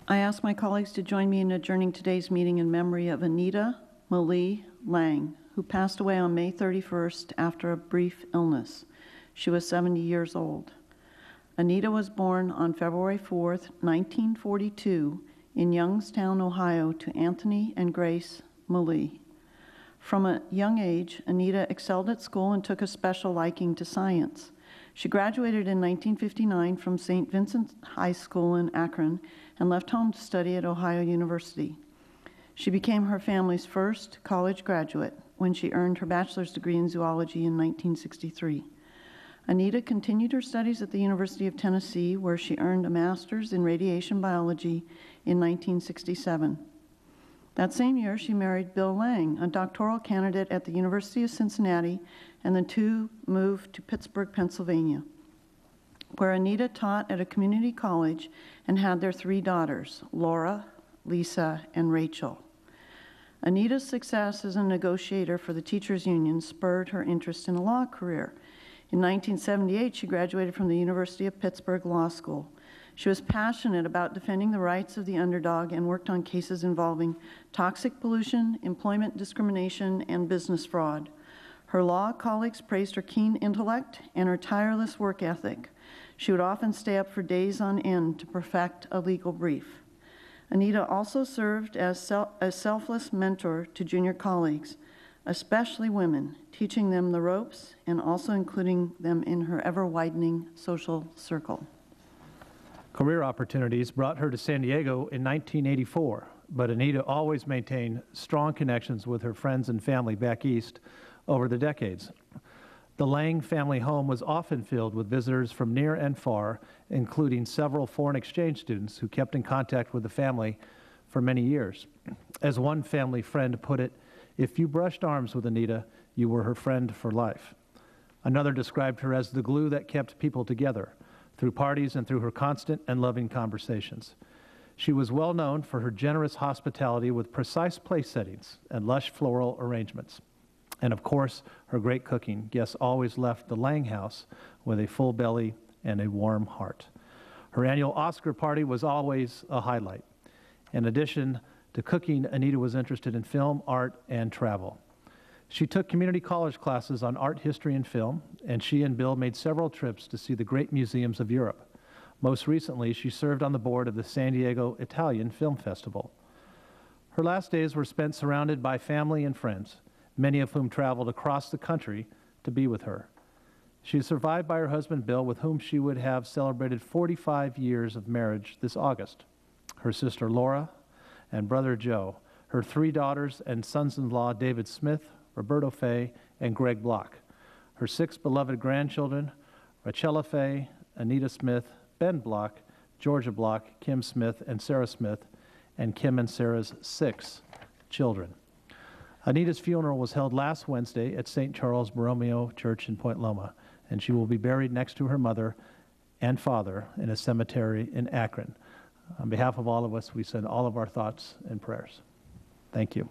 I ask my colleagues to join me in adjourning today's meeting in memory of Anita Meley Laing, who passed away on May 31st after a brief illness. She was 70 years old. Anita was born on February 4th, 1942, in Youngstown, Ohio, to Anthony and Grace Meley. From a young age, Anita excelled at school and took a special liking to science. She graduated in 1959 from St. Vincent High School in Akron and left home to study at Ohio University. She became her family's first college graduate when she earned her bachelor's degree in zoology in 1963. Anita continued her studies at the University of Tennessee, where she earned a master's in radiation biology in 1967. That same year, she married Bill Laing, a doctoral candidate at the University of Cincinnati, and the two moved to Pittsburgh, Pennsylvania, where Anita taught at a community college and had their three daughters, Laura, Lisa, and Rachel. Anita's success as a negotiator for the teachers' union spurred her interest in a law career. In 1978, she graduated from the University of Pittsburgh Law School. She was passionate about defending the rights of the underdog and worked on cases involving toxic pollution, employment discrimination, and business fraud. Her law colleagues praised her keen intellect and her tireless work ethic. She would often stay up for days on end to perfect a legal brief. Anita also served as a selfless mentor to junior colleagues, especially women, teaching them the ropes and also including them in her ever-widening social circle. Career opportunities brought her to San Diego in 1984, but Anita always maintained strong connections with her friends and family back east over the decades. The Laing family home was often filled with visitors from near and far, including several foreign exchange students who kept in contact with the family for many years. As one family friend put it, "If you brushed arms with Anita, you were her friend for life." Another described her as the glue that kept people together, through parties and through her constant and loving conversations. She was well known for her generous hospitality with precise place settings and lush floral arrangements. And of course, her great cooking. Guests always left the Laing house with a full belly and a warm heart. Her annual Oscar party was always a highlight. In addition to cooking, Anita was interested in film, art, and travel. She took community college classes on art history and film, and she and Bill made several trips to see the great museums of Europe. Most recently, she served on the board of the San Diego Italian Film Festival. Her last days were spent surrounded by family and friends, many of whom traveled across the country to be with her. She is survived by her husband, Bill, with whom she would have celebrated 45 years of marriage this August, her sister, Laura, and brother, Joe, her three daughters and sons-in-law, David Smith, Roberto Fay, and Greg Block, her six beloved grandchildren, Rachella Fay, Anita Smith, Ben Block, Georgia Block, Kim Smith, and Sarah Smith, and Kim and Sarah's six children. Anita's funeral was held last Wednesday at St. Charles Borromeo Church in Point Loma, and she will be buried next to her mother and father in a cemetery in Akron. On behalf of all of us, we send all of our thoughts and prayers. Thank you.